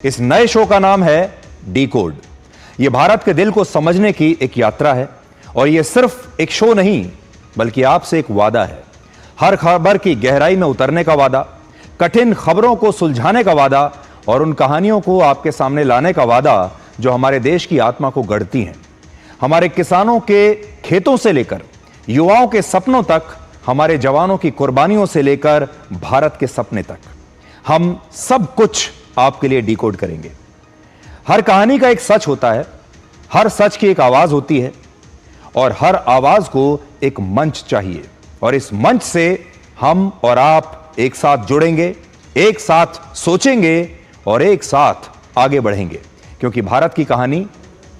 इस नए शो का नाम है डिकोड। यह भारत के दिल को समझने की एक यात्रा है और यह सिर्फ एक शो नहीं बल्कि आपसे एक वादा है। हर खबर की गहराई में उतरने का वादा, कठिन खबरों को सुलझाने का वादा और उन कहानियों को आपके सामने लाने का वादा जो हमारे देश की आत्मा को गढ़ती हैं। हमारे किसानों के खेतों से लेकर युवाओं के सपनों तक, हमारे जवानों की कुर्बानियों से लेकर भारत के सपने तक, हम सब कुछ आपके लिए डिकोड करेंगे। हर कहानी का एक सच होता है, हर सच की एक आवाज होती है और हर आवाज को एक मंच चाहिए और इस मंच से हम और आप एक साथ जुड़ेंगे, एक साथ सोचेंगे और एक साथ आगे बढ़ेंगे, क्योंकि भारत की कहानी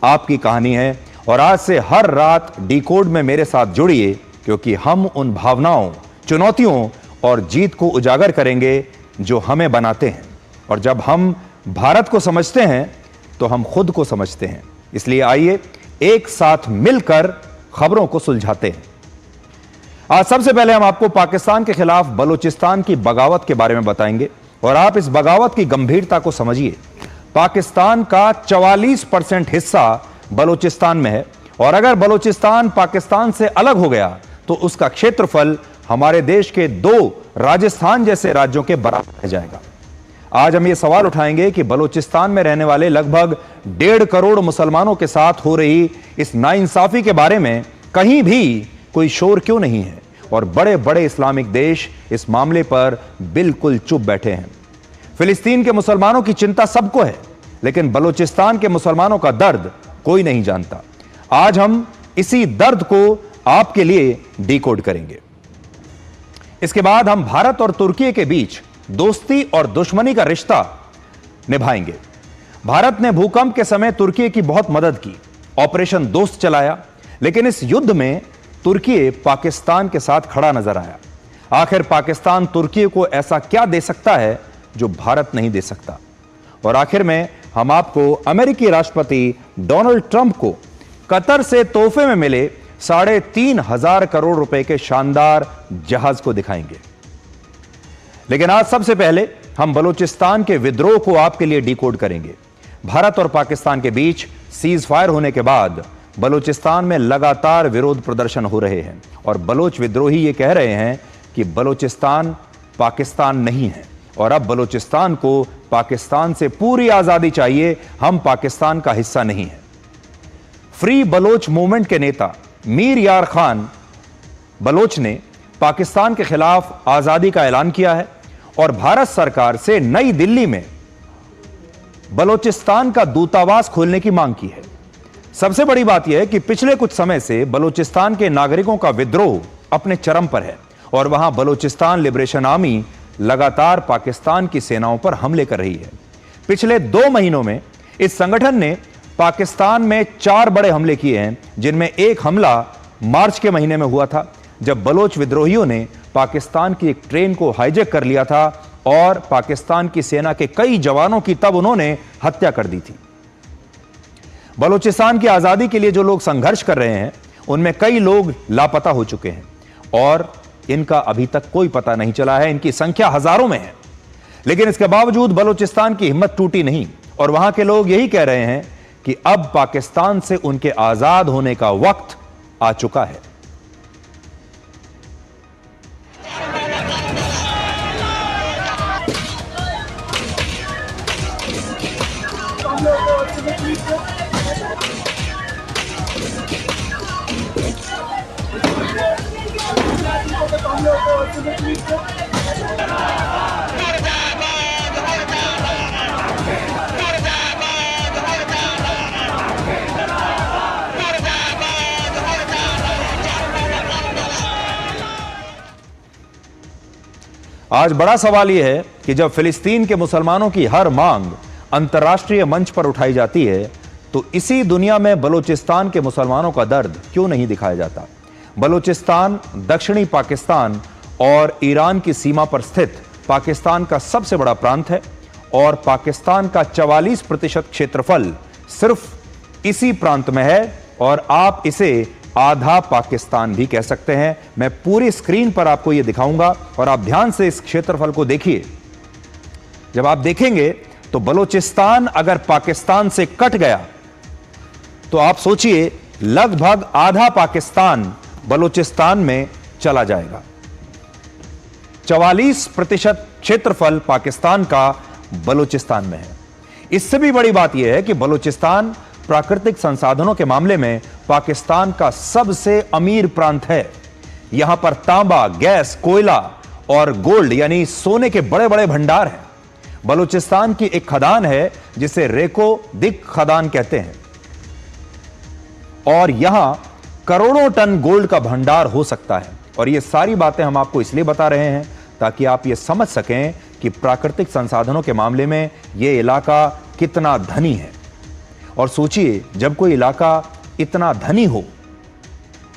आपकी कहानी है। और आज से हर रात डिकोड में मेरे साथ जुड़िए, क्योंकि हम उन भावनाओं, चुनौतियों और जीत को उजागर करेंगे जो हमें बनाते हैं। और जब हम भारत को समझते हैं तो हम खुद को समझते हैं। इसलिए आइए एक साथ मिलकर खबरों को सुलझाते हैं। आज सबसे पहले हम आपको पाकिस्तान के खिलाफ बलूचिस्तान की बगावत के बारे में बताएंगे और आप इस बगावत की गंभीरता को समझिए। पाकिस्तान का 44% हिस्सा बलूचिस्तान में है और अगर बलूचिस्तान पाकिस्तान से अलग हो गया तो उसका क्षेत्रफल हमारे देश के 2 राजस्थान जैसे राज्यों के बराबर रह जाएगा। आज हम ये सवाल उठाएंगे कि बलूचिस्तान में रहने वाले लगभग 1.5 करोड़ मुसलमानों के साथ हो रही इस नाइंसाफी के बारे में कहीं भी कोई शोर क्यों नहीं है और बड़े बड़े इस्लामिक देश इस मामले पर बिल्कुल चुप बैठे हैं। फिलिस्तीन के मुसलमानों की चिंता सबको है, लेकिन बलूचिस्तान के मुसलमानों का दर्द कोई नहीं जानता। आज हम इसी दर्द को आपके लिए डिकोड करेंगे। इसके बाद हम भारत और तुर्की के बीच दोस्ती और दुश्मनी का रिश्ता निभाएंगे। भारत ने भूकंप के समय तुर्की की बहुत मदद की, ऑपरेशन दोस्त चलाया, लेकिन इस युद्ध में तुर्की पाकिस्तान के साथ खड़ा नजर आया। आखिर पाकिस्तान तुर्की को ऐसा क्या दे सकता है जो भारत नहीं दे सकता? और आखिर में हम आपको अमेरिकी राष्ट्रपति डोनाल्ड ट्रंप को कतर से तोहफे में मिले 3,500 करोड़ रुपए के शानदार जहाज को दिखाएंगे। लेकिन आज सबसे पहले हम बलूचिस्तान के विद्रोह को आपके लिए डिकोड करेंगे। भारत और पाकिस्तान के बीच सीज फायर होने के बाद बलूचिस्तान में लगातार विरोध प्रदर्शन हो रहे हैं और बलोच विद्रोही ये कह रहे हैं कि बलूचिस्तान पाकिस्तान नहीं है और अब बलूचिस्तान को पाकिस्तान से पूरी आजादी चाहिए, हम पाकिस्तान का हिस्सा नहीं है। फ्री बलोच मूवमेंट के नेता मीर यार खान बलोच ने पाकिस्तान के खिलाफ आजादी का ऐलान किया है और भारत सरकार से नई दिल्ली में बलूचिस्तान का दूतावास खोलने की मांग की है। सबसे बड़ी बात यह है कि पिछले कुछ समय से बलूचिस्तान के नागरिकों का विद्रोह अपने चरम पर है और वहां बलूचिस्तान लिबरेशन आर्मी लगातार पाकिस्तान की सेनाओं पर हमले कर रही है। पिछले 2 महीनों में इस संगठन ने पाकिस्तान में 4 बड़े हमले किए हैं, जिनमें एक हमला मार्च के महीने में हुआ था जब बलोच विद्रोहियों ने पाकिस्तान की एक ट्रेन को हाईजैक कर लिया था और पाकिस्तान की सेना के कई जवानों की तब उन्होंने हत्या कर दी थी। बलूचिस्तान की आजादी के लिए जो लोग संघर्ष कर रहे हैं उनमें कई लोग लापता हो चुके हैं और इनका अभी तक कोई पता नहीं चला है। इनकी संख्या हजारों में है, लेकिन इसके बावजूद बलूचिस्तान की हिम्मत टूटी नहीं और वहां के लोग यही कह रहे हैं कि अब पाकिस्तान से उनके आजाद होने का वक्त आ चुका है। आज बड़ा सवाल यह है कि जब फिलिस्तीन के मुसलमानों की हर मांग अंतर्राष्ट्रीय मंच पर उठाई जाती है तो इसी दुनिया में बलूचिस्तान के मुसलमानों का दर्द क्यों नहीं दिखाया जाता? बलूचिस्तान दक्षिणी पाकिस्तान और ईरान की सीमा पर स्थित पाकिस्तान का सबसे बड़ा प्रांत है और पाकिस्तान का 44% क्षेत्रफल सिर्फ इसी प्रांत में है और आप इसे आधा पाकिस्तान भी कह सकते हैं। मैं पूरी स्क्रीन पर आपको यह दिखाऊंगा और आप ध्यान से इस क्षेत्रफल को देखिए। जब आप देखेंगे तो बलूचिस्तान अगर पाकिस्तान से कट गया तो आप सोचिए लगभग आधा पाकिस्तान बलूचिस्तान में चला जाएगा। 44% क्षेत्रफल पाकिस्तान का बलूचिस्तान में है। इससे भी बड़ी बात यह है कि बलूचिस्तान प्राकृतिक संसाधनों के मामले में पाकिस्तान का सबसे अमीर प्रांत है। यहां पर तांबा, गैस, कोयला और गोल्ड यानी सोने के बड़े बड़े भंडार हैं। बलूचिस्तान की एक खदान है जिसे रेको दिक खदान कहते हैं और यहां करोड़ों टन गोल्ड का भंडार हो सकता है। और ये सारी बातें हम आपको इसलिए बता रहे हैं ताकि आप ये समझ सकें कि प्राकृतिक संसाधनों के मामले में यह इलाका कितना धनी है। और सोचिए, जब कोई इलाका इतना धनी हो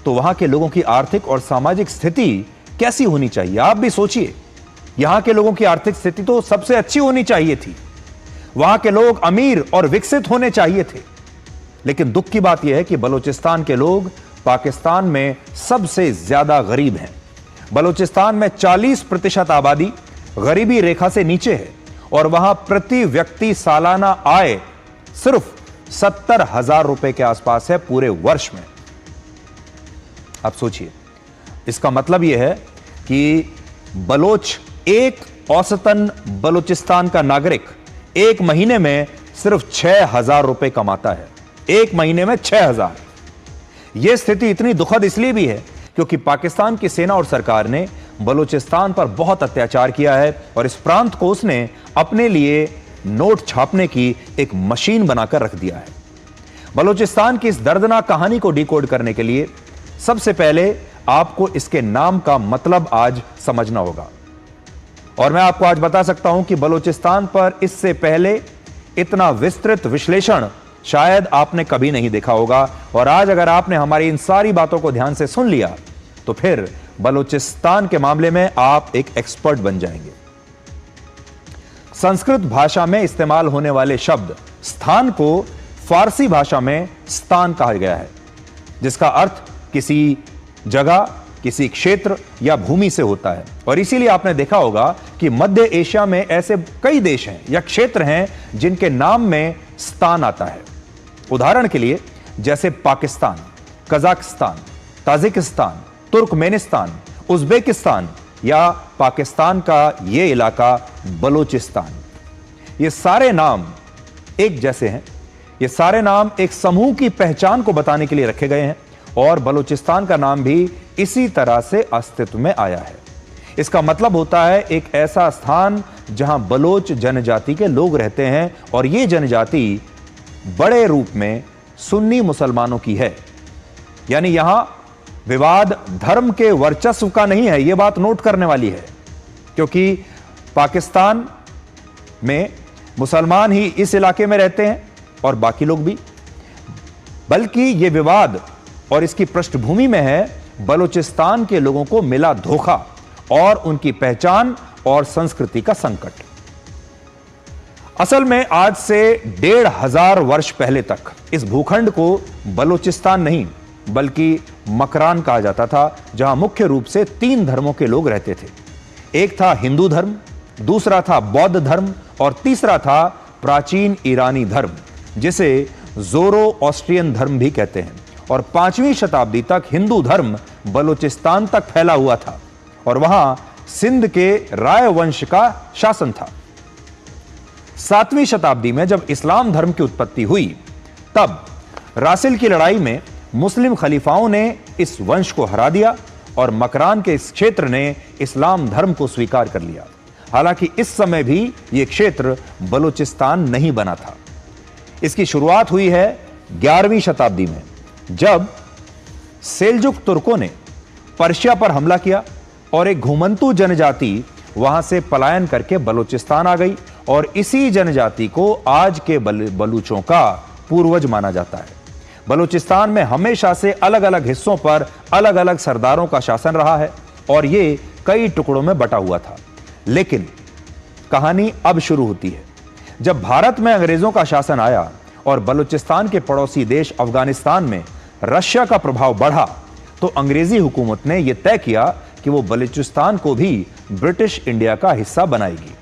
तो वहां के लोगों की आर्थिक और सामाजिक स्थिति कैसी होनी चाहिए। आप भी सोचिए, यहां के लोगों की आर्थिक स्थिति तो सबसे अच्छी होनी चाहिए थी। वहां के लोग अमीर और विकसित होने चाहिए थे। लेकिन दुख की बात यह है कि बलूचिस्तान के लोग पाकिस्तान में सबसे ज्यादा गरीब हैं। बलूचिस्तान में 40% आबादी गरीबी रेखा से नीचे है और वहां प्रति व्यक्ति सालाना आय सिर्फ 70,000 रुपए के आसपास है पूरे वर्ष में। आप सोचिए, इसका मतलब यह है कि एक औसतन बलूचिस्तान का नागरिक एक महीने में सिर्फ 6,000 रुपए कमाता है। एक महीने में 6,000। यह स्थिति इतनी दुखद इसलिए भी है क्योंकि पाकिस्तान की सेना और सरकार ने बलूचिस्तान पर बहुत अत्याचार किया है और इस प्रांत को उसने अपने लिए नोट छापने की एक मशीन बनाकर रख दिया है। बलूचिस्तान की इस दर्दनाक कहानी को डिकोड करने के लिए सबसे पहले आपको इसके नाम का मतलब आज समझना होगा। और मैं आपको आज बता सकता हूं कि बलूचिस्तान पर इससे पहले इतना विस्तृत विश्लेषण शायद आपने कभी नहीं देखा होगा। और आज अगर आपने हमारी इन सारी बातों को ध्यान से सुन लिया तो फिर बलूचिस्तान के मामले में आप एक एक्सपर्ट बन जाएंगे। संस्कृत भाषा में इस्तेमाल होने वाले शब्द स्थान को फारसी भाषा में स्थान कहा गया है, जिसका अर्थ किसी जगह, किसी क्षेत्र या भूमि से होता है। और इसीलिए आपने देखा होगा कि मध्य एशिया में ऐसे कई देश हैं या क्षेत्र हैं जिनके नाम में स्थान आता है। उदाहरण के लिए जैसे Pakistan, Kazakhstan, Tajikistan, Turkmenistan, Uzbekistan या पाकिस्तान का यह इलाका बलूचिस्तान। ये सारे नाम एक जैसे हैं। ये सारे नाम एक समूह की पहचान को बताने के लिए रखे गए हैं और बलूचिस्तान का नाम भी इसी तरह से अस्तित्व में आया है। इसका मतलब होता है एक ऐसा स्थान जहां बलोच जनजाति के लोग रहते हैं और यह जनजाति बड़े रूप में सुन्नी मुसलमानों की है। यानी यहां विवाद धर्म के वर्चस्व का नहीं है। यह बात नोट करने वाली है क्योंकि पाकिस्तान में मुसलमान ही इस इलाके में रहते हैं और बाकी लोग भी, बल्कि यह विवाद और इसकी पृष्ठभूमि में है बलूचिस्तान के लोगों को मिला धोखा और उनकी पहचान और संस्कृति का संकट। असल में आज से 1,500 वर्ष पहले तक इस भूखंड को बलूचिस्तान नहीं बल्कि मकरान कहा जाता था, जहां मुख्य रूप से 3 धर्मों के लोग रहते थे। एक था हिंदू धर्म, दूसरा था बौद्ध धर्म और तीसरा था प्राचीन ईरानी धर्म, जिसे ज़ोरोआस्ट्रियन धर्म भी कहते हैं। और 5वीं शताब्दी तक हिंदू धर्म बलूचिस्तान तक फैला हुआ था और वहां सिंध के राय वंश का शासन था। 7वीं शताब्दी में जब इस्लाम धर्म की उत्पत्ति हुई तब रासिल की लड़ाई में मुस्लिम खलीफाओं ने इस वंश को हरा दिया और मकरान के इस क्षेत्र ने इस्लाम धर्म को स्वीकार कर लिया। हालांकि इस समय भी यह क्षेत्र बलूचिस्तान नहीं बना था। इसकी शुरुआत हुई है 11वीं शताब्दी में, जब सेल्जुक तुर्कों ने पर्शिया पर हमला किया और एक घुमंतू जनजाति वहां से पलायन करके बलूचिस्तान आ गई और इसी जनजाति को आज के बलूचों का पूर्वज माना जाता है। बलूचिस्तान में हमेशा से अलग अलग हिस्सों पर अलग अलग सरदारों का शासन रहा है और यह कई टुकड़ों में बटा हुआ था। लेकिन कहानी अब शुरू होती है जब भारत में अंग्रेजों का शासन आया और बलूचिस्तान के पड़ोसी देश अफगानिस्तान में रशिया का प्रभाव बढ़ा, तो अंग्रेजी हुकूमत ने यह तय किया कि वो बलूचिस्तान को भी ब्रिटिश इंडिया का हिस्सा बनाएगी।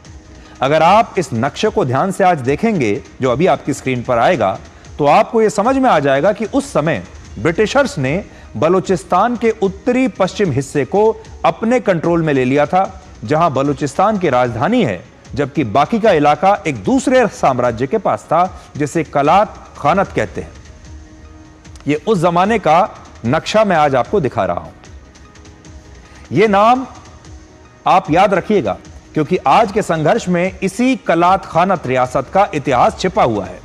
अगर आप इस नक्शे को ध्यान से आज देखेंगे जो अभी आपकी स्क्रीन पर आएगा, तो आपको यह समझ में आ जाएगा कि उस समय ब्रिटिशर्स ने बलूचिस्तान के उत्तरी पश्चिम हिस्से को अपने कंट्रोल में ले लिया था, जहां बलूचिस्तान की राजधानी है, जबकि बाकी का इलाका एक दूसरे साम्राज्य के पास था जिसे कलात खानत कहते हैं। यह उस जमाने का नक्शा मैं आज आपको दिखा रहा हूं। यह नाम आप याद रखिएगा, क्योंकि आज के संघर्ष में इसी कलात खानत रियासत का इतिहास छिपा हुआ है।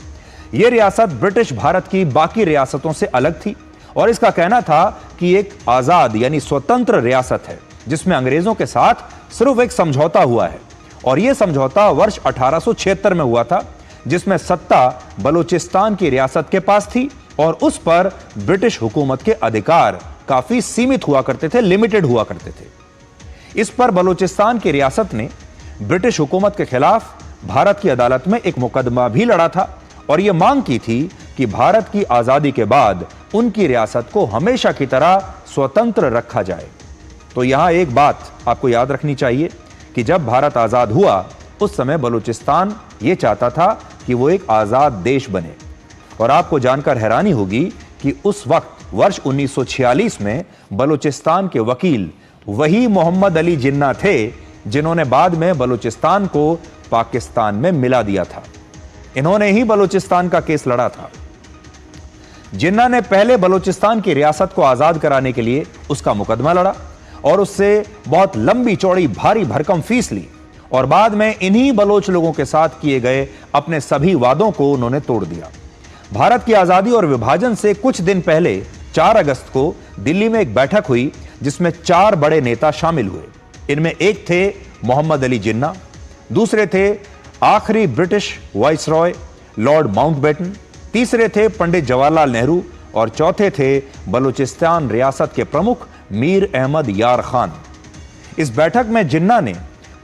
यह रियासत ब्रिटिश भारत की बाकी रियासतों से अलग थी और इसका कहना था कि एक आजाद यानी स्वतंत्र रियासत है जिसमें अंग्रेजों के साथ सिर्फ एक समझौता हुआ है, और यह समझौता वर्ष 1876 में हुआ था, जिसमें सत्ता बलूचिस्तान की रियासत के पास थी और उस पर ब्रिटिश हुकूमत के अधिकार काफी सीमित हुआ करते थे, लिमिटेड हुआ करते थे। इस पर बलूचिस्तान की रियासत ने ब्रिटिश हुकूमत के खिलाफ भारत की अदालत में एक मुकदमा भी लड़ा था और यह मांग की थी कि भारत की आजादी के बाद उनकी रियासत को हमेशा की तरह स्वतंत्र रखा जाए। तो यहां एक बात आपको याद रखनी चाहिए कि जब भारत आजाद हुआ उस समय बलूचिस्तान यह चाहता था कि वो एक आजाद देश बने, और आपको जानकर हैरानी होगी कि उस वक्त वर्ष 1946 में बलूचिस्तान के वकील वही मोहम्मद अली जिन्ना थे जिन्होंने बाद में बलूचिस्तान को पाकिस्तान में मिला दिया था। इन्होंने ही बलूचिस्तान का केस लड़ा था। जिन्ना ने पहले बलूचिस्तान की रियासत को आजाद कराने के लिए उसका मुकदमा लड़ा और उससे बहुत लंबी चौड़ी भारी भरकम फीस ली, और बाद में इन्हीं बलोच लोगों के साथ किए गए अपने सभी वादों को उन्होंने तोड़ दिया। भारत की आजादी और विभाजन से कुछ दिन पहले 4 अगस्त को दिल्ली में एक बैठक हुई जिसमें 4 बड़े नेता शामिल हुए। इनमें एक थे मोहम्मद अली जिन्ना, दूसरे थे आखिरी ब्रिटिश वाइसरॉय लॉर्ड माउंटबेटन, तीसरे थे पंडित जवाहरलाल नेहरू और चौथे थे बलूचिस्तान रियासत के प्रमुख मीर अहमद यार खान। इस बैठक में जिन्ना ने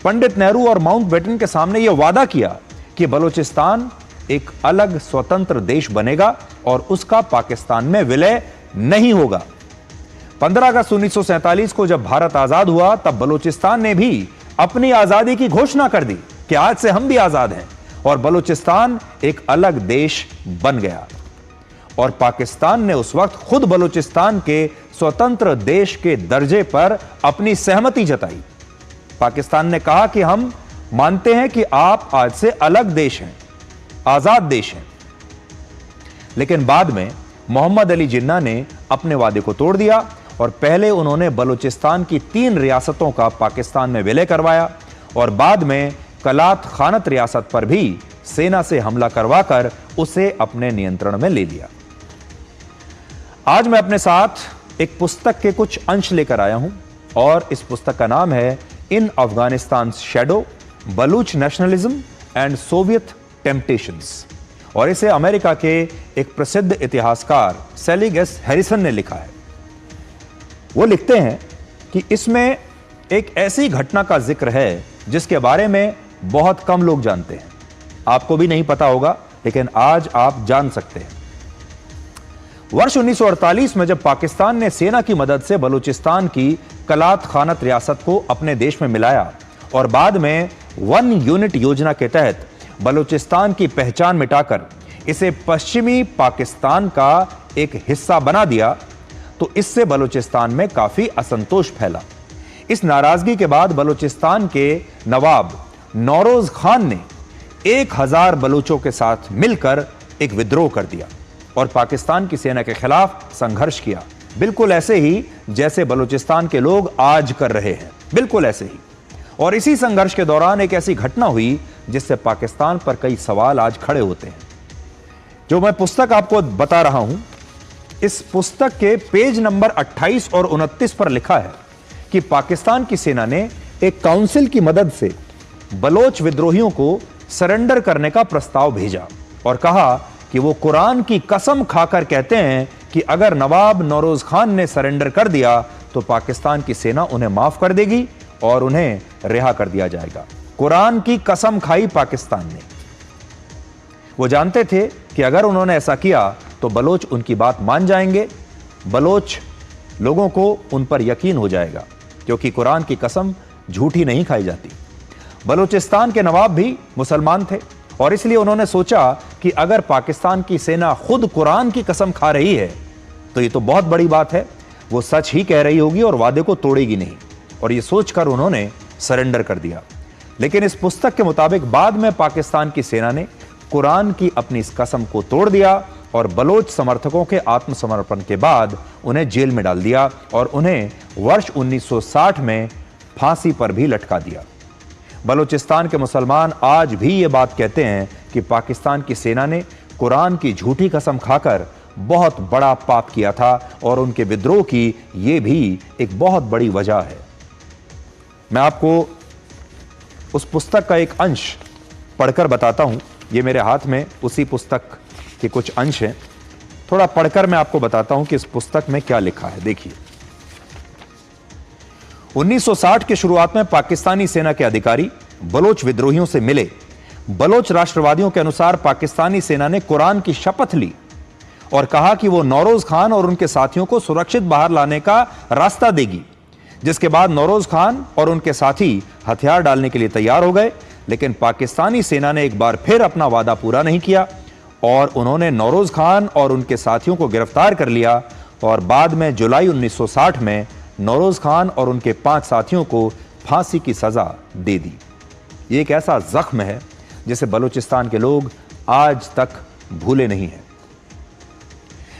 पंडित नेहरू और माउंटबेटन के सामने यह वादा किया कि बलूचिस्तान एक अलग स्वतंत्र देश बनेगा और उसका पाकिस्तान में विलय नहीं होगा। 15 अगस्त 1947 को जब भारत आजाद हुआ तब बलूचिस्तान ने भी अपनी आजादी की घोषणा कर दी कि आज से हम भी आजाद हैं, और बलूचिस्तान एक अलग देश बन गया। और पाकिस्तान ने उस वक्त खुद बलूचिस्तान के स्वतंत्र देश के दर्जे पर अपनी सहमति जताई। पाकिस्तान ने कहा कि हम मानते हैं कि आप आज से अलग देश हैं, आजाद देश हैं। लेकिन बाद में मोहम्मद अली जिन्ना ने अपने वादे को तोड़ दिया और पहले उन्होंने बलूचिस्तान की 3 रियासतों का पाकिस्तान में विलय करवाया और बाद में कलात खानत रियासत पर भी सेना से हमला करवाकर उसे अपने नियंत्रण में ले लिया। आज मैं अपने साथ एक पुस्तक के कुछ अंश लेकर आया हूं और इस पुस्तक का नाम है in Afghanistan shadow, Baloch nationalism and Soviet temptations, और इसे अमेरिका के एक प्रसिद्ध इतिहासकार सेलिग एस हैरिसन ने लिखा है। वो लिखते हैं कि इसमें एक ऐसी घटना का जिक्र है जिसके बारे में बहुत कम लोग जानते हैं। आपको भी नहीं पता होगा, लेकिन आज आप जान सकते हैं। वर्ष 1948 में जब पाकिस्तान ने सेना की मदद से बलूचिस्तान की कलात खानत रियासत को अपने देश में मिलाया और बाद में 1 यूनिट योजना के तहत बलूचिस्तान की पहचान मिटाकर इसे पश्चिमी पाकिस्तान का एक हिस्सा बना दिया, तो इससे बलूचिस्तान में काफी असंतोष फैला। इस नाराजगी के बाद बलूचिस्तान के नवाब नौरोज खान ने 1000 बलूचों के साथ मिलकर एक विद्रोह कर दिया और पाकिस्तान की सेना के खिलाफ संघर्ष किया, बिल्कुल ऐसे ही जैसे बलूचिस्तान के लोग आज कर रहे हैं, बिल्कुल ऐसे ही। और इसी संघर्ष के दौरान एक ऐसी घटना हुई जिससे पाकिस्तान पर कई सवाल आज खड़े होते हैं। जो मैं पुस्तक आपको बता रहा हूं, इस पुस्तक के पेज नंबर 28 और 29 पर लिखा है कि पाकिस्तान की सेना ने एक काउंसिल की मदद से बलोच विद्रोहियों को सरेंडर करने का प्रस्ताव भेजा और कहा कि वो कुरान की कसम खाकर कहते हैं कि अगर नवाब नौरोज खान ने सरेंडर कर दिया तो पाकिस्तान की सेना उन्हें माफ कर देगी और उन्हें रिहा कर दिया जाएगा। कुरान की कसम खाई पाकिस्तान ने। वो जानते थे कि अगर उन्होंने ऐसा किया तो बलोच उनकी बात मान जाएंगे, बलोच लोगों को उन पर यकीन हो जाएगा, क्योंकि कुरान की कसम झूठी नहीं खाई जाती। बलूचिस्तान के नवाब भी मुसलमान थे और इसलिए उन्होंने सोचा कि अगर पाकिस्तान की सेना खुद कुरान की कसम खा रही है तो ये तो बहुत बड़ी बात है, वो सच ही कह रही होगी और वादे को तोड़ेगी नहीं। और ये सोचकर उन्होंने सरेंडर कर दिया। लेकिन इस पुस्तक के मुताबिक बाद में पाकिस्तान की सेना ने कुरान की अपनी इस कसम को तोड़ दिया और बलोच समर्थकों के आत्मसमर्पण के बाद उन्हें जेल में डाल दिया और उन्हें वर्ष 1960 में फांसी पर भी लटका दिया। बलूचिस्तान के मुसलमान आज भी ये बात कहते हैं कि पाकिस्तान की सेना ने कुरान की झूठी कसम खाकर बहुत बड़ा पाप किया था और उनके विद्रोह की ये भी एक बहुत बड़ी वजह है। मैं आपको उस पुस्तक का एक अंश पढ़कर बताता हूं। ये मेरे हाथ में उसी पुस्तक के कुछ अंश हैं। थोड़ा पढ़कर मैं आपको बताता हूं कि इस पुस्तक में क्या लिखा है। देखिए, 1960 के शुरुआत में पाकिस्तानी सेना के अधिकारी बलोच विद्रोहियों से मिले। बलोच राष्ट्रवादियों के अनुसार पाकिस्तानी सेना ने कुरान की शपथ ली और कहा कि वो नौरोज खान और उनके साथियों को सुरक्षित बाहर लाने का रास्ता देगी, जिसके बाद नौरोज खान और उनके साथी हथियार डालने के लिए तैयार हो गए। लेकिन पाकिस्तानी सेना ने एक बार फिर अपना वादा पूरा नहीं किया और उन्होंने नौरोज खान और उनके साथियों को गिरफ्तार कर लिया और बाद में जुलाई 1960 में नौरोज खान और उनके 5 साथियों को फांसी की सजा दे दी। ये एक ऐसा जख्म है जिसे बलूचिस्तान के लोग आज तक भूले नहीं हैं।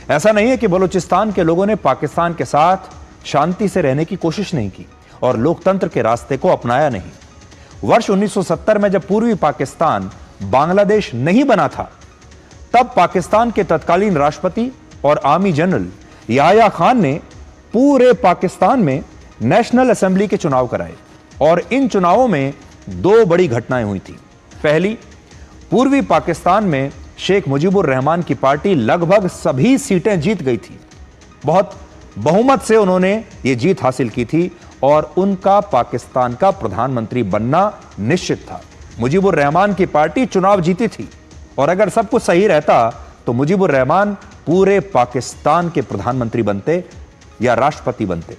ऐसा नहीं है कि बलूचिस्तान के लोगों ने पाकिस्तान के साथ शांति से रहने की कोशिश नहीं की और लोकतंत्र के रास्ते को अपनाया नहीं। वर्ष 1970 में जब पूर्वी पाकिस्तान बांग्लादेश नहीं बना था, तब पाकिस्तान के तत्कालीन राष्ट्रपति और आर्मी जनरल याह्या खान ने पूरे पाकिस्तान में नेशनल असेंबली के चुनाव कराए और इन चुनावों में 2 बड़ी घटनाएं हुई थी। पहली, पूर्वी पाकिस्तान में शेख मुजीबुर रहमान की पार्टी लगभग सभी सीटें जीत गई थी। बहुत बहुमत से उन्होंने ये जीत हासिल की थी और उनका पाकिस्तान का प्रधानमंत्री बनना निश्चित था। मुजीबुर रहमान की पार्टी चुनाव जीती थी और अगर सब कुछ सही रहता तो मुजीबुर रहमान पूरे पाकिस्तान के प्रधानमंत्री बनते या राष्ट्रपति बनते।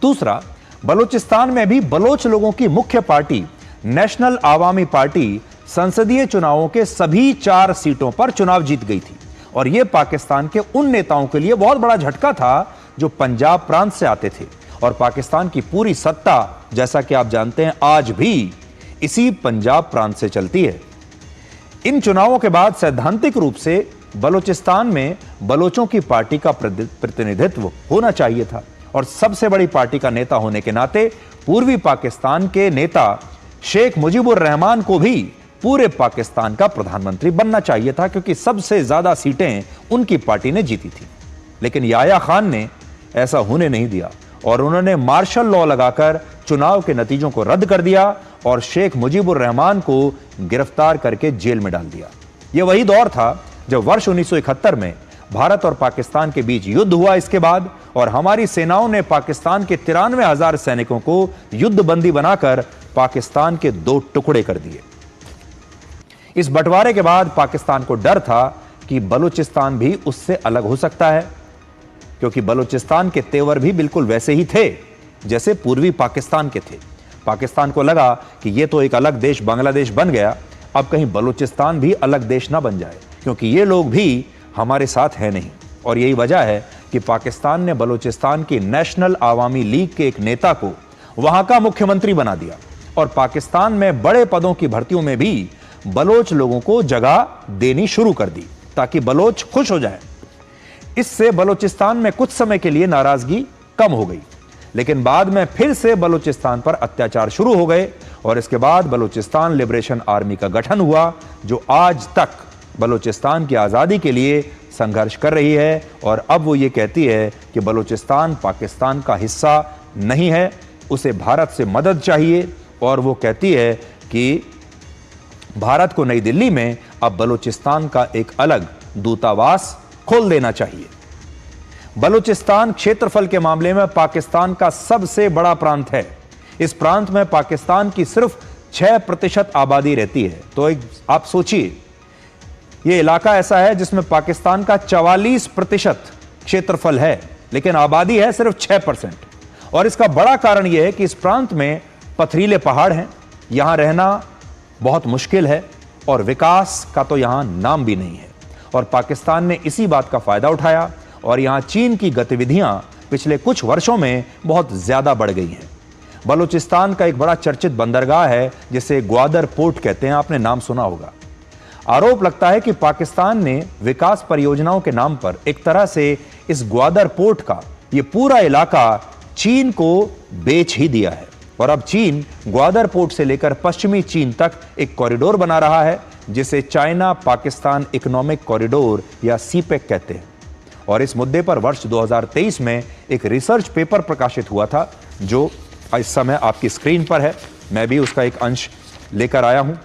दूसरा, बलूचिस्तान में भी बलोच लोगों की मुख्य पार्टी नेशनल आवामी पार्टी संसदीय चुनावों के सभी 4 सीटों पर चुनाव जीत गई थी और यह पाकिस्तान के उन नेताओं के लिए बहुत बड़ा झटका था जो पंजाब प्रांत से आते थे और पाकिस्तान की पूरी सत्ता, जैसा कि आप जानते हैं, आज भी इसी पंजाब प्रांत से चलती है। इन चुनावों के बाद सैद्धांतिक रूप से बलूचिस्तान में बलोचों की पार्टी का प्रतिनिधित्व होना चाहिए था और सबसे बड़ी पार्टी का नेता होने के नाते पूर्वी पाकिस्तान के नेता शेख मुजीबुर रहमान को भी पूरे पाकिस्तान का प्रधानमंत्री बनना चाहिए था, क्योंकि सबसे ज्यादा सीटें उनकी पार्टी ने जीती थी। लेकिन याह्या खान ने ऐसा होने नहीं दिया और उन्होंने मार्शल लॉ लगाकर चुनाव के नतीजों को रद्द कर दिया और शेख मुजीबुर रहमान को गिरफ्तार करके जेल में डाल दिया। यह वही दौर था जब वर्ष 1971 में भारत और पाकिस्तान के बीच युद्ध हुआ इसके बाद, और हमारी सेनाओं ने पाकिस्तान के 93,000 सैनिकों को युद्धबंदी बनाकर पाकिस्तान के 2 टुकड़े कर दिए। इस बंटवारे के बाद पाकिस्तान को डर था कि बलूचिस्तान भी उससे अलग हो सकता है, क्योंकि बलूचिस्तान के तेवर भी बिल्कुल वैसे ही थे जैसे पूर्वी पाकिस्तान के थे। पाकिस्तान को लगा कि ये तो एक अलग देश बांग्लादेश बन गया, अब कहीं बलूचिस्तान भी अलग देश ना बन जाए, क्योंकि ये लोग भी हमारे साथ है नहीं। और यही वजह है कि पाकिस्तान ने बलूचिस्तान की नेशनल आवामी लीग के एक नेता को वहां का मुख्यमंत्री बना दिया और पाकिस्तान में बड़े पदों की भर्तियों में भी बलोच लोगों को जगह देनी शुरू कर दी ताकि बलोच खुश हो जाए। इससे बलूचिस्तान में कुछ समय के लिए नाराजगी कम हो गई, लेकिन बाद में फिर से बलूचिस्तान पर अत्याचार शुरू हो गए और इसके बाद बलूचिस्तान लिबरेशन आर्मी का गठन हुआ, जो आज तक बलूचिस्तान की आज़ादी के लिए संघर्ष कर रही है। और अब वो ये कहती है कि बलूचिस्तान पाकिस्तान का हिस्सा नहीं है, उसे भारत से मदद चाहिए, और वो कहती है कि भारत को नई दिल्ली में अब बलूचिस्तान का एक अलग दूतावास खोल देना चाहिए। बलूचिस्तान क्षेत्रफल के मामले में पाकिस्तान का सबसे बड़ा प्रांत है। इस प्रांत में पाकिस्तान की सिर्फ 6% आबादी रहती है। तो आप सोचिए, यह इलाका ऐसा है जिसमें पाकिस्तान का 44% क्षेत्रफल है, लेकिन आबादी है सिर्फ 6%। और इसका बड़ा कारण यह है कि इस प्रांत में पथरीले पहाड़ हैं, यहां रहना बहुत मुश्किल है और विकास का तो यहां नाम भी नहीं है। और पाकिस्तान ने इसी बात का फायदा उठाया और यहां चीन की गतिविधियां पिछले कुछ वर्षों में बहुत ज्यादा बढ़ गई हैं। बलूचिस्तान का एक बड़ा चर्चित बंदरगाह है जिसे ग्वादर पोर्ट कहते हैं, आपने नाम सुना होगा। आरोप लगता है कि पाकिस्तान ने विकास परियोजनाओं के नाम पर एक तरह से इस ग्वादर पोर्ट का यह पूरा इलाका चीन को बेच ही दिया है और अब चीन ग्वादर पोर्ट से लेकर पश्चिमी चीन तक एक कॉरिडोर बना रहा है जिसे चाइना पाकिस्तान इकोनॉमिक कॉरिडोर या सीपेक कहते हैं। और इस मुद्दे पर वर्ष 2023 में एक रिसर्च पेपर प्रकाशित हुआ था जो इस समय आपकी स्क्रीन पर है। मैं भी उसका एक अंश लेकर आया हूं।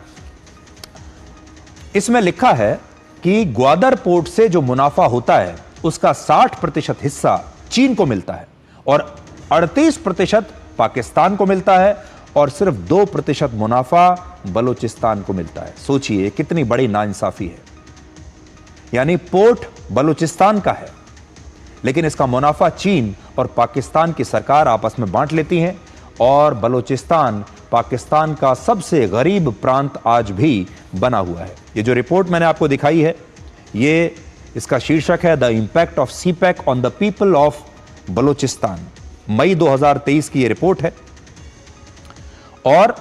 इसमें लिखा है कि ग्वादर पोर्ट से जो मुनाफा होता है उसका 60% हिस्सा चीन को मिलता है और 38% पाकिस्तान को मिलता है और सिर्फ 2% मुनाफा बलूचिस्तान को मिलता है। सोचिए कितनी बड़ी नाइंसाफी है। यानी पोर्ट बलूचिस्तान का है लेकिन इसका मुनाफा चीन और पाकिस्तान की सरकार आपस में बांट लेती हैं और बलूचिस्तान पाकिस्तान का सबसे गरीब प्रांत आज भी बना हुआ है। ये जो रिपोर्ट मैंने आपको दिखाई है, ये इसका शीर्षक है the impact of CPEC on the people of Balochistan. मई 2023 की ये रिपोर्ट है और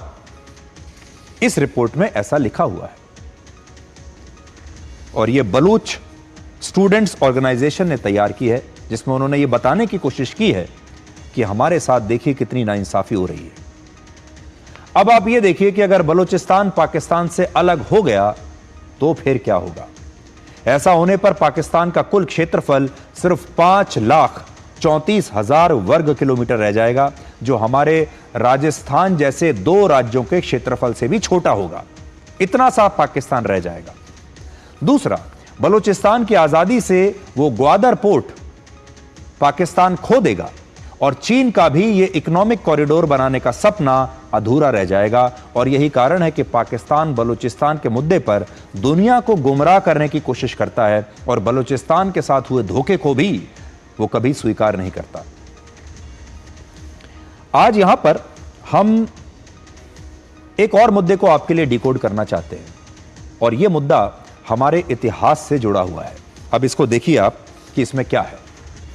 इस रिपोर्ट में ऐसा लिखा हुआ है और ये बलूच स्टूडेंट्स ऑर्गेनाइजेशन ने तैयार की है जिसमें उन्होंने ये बताने की कोशिश की है कि हमारे साथ देखिए कितनी नाइंसाफी हो रही है। अब आप ये देखिए कि अगर बलूचिस्तान पाकिस्तान से अलग हो गया तो फिर क्या होगा। ऐसा होने पर पाकिस्तान का कुल क्षेत्रफल सिर्फ 5,34,000 वर्ग किलोमीटर रह जाएगा जो हमारे राजस्थान जैसे 2 राज्यों के क्षेत्रफल से भी छोटा होगा। इतना सा पाकिस्तान रह जाएगा। दूसरा, बलूचिस्तान की आजादी से वो ग्वादर पोर्ट पाकिस्तान खो देगा और चीन का भी ये इकोनॉमिक कॉरिडोर बनाने का सपना अधूरा रह जाएगा। और यही कारण है कि पाकिस्तान बलूचिस्तान के मुद्दे पर दुनिया को गुमराह करने की कोशिश करता है और बलूचिस्तान के साथ हुए धोखे को भी वो कभी स्वीकार नहीं करता। आज यहां पर हम एक और मुद्दे को आपके लिए डिकोड करना चाहते हैं और यह मुद्दा हमारे इतिहास से जुड़ा हुआ है। अब इसको देखिए आप कि इसमें क्या है।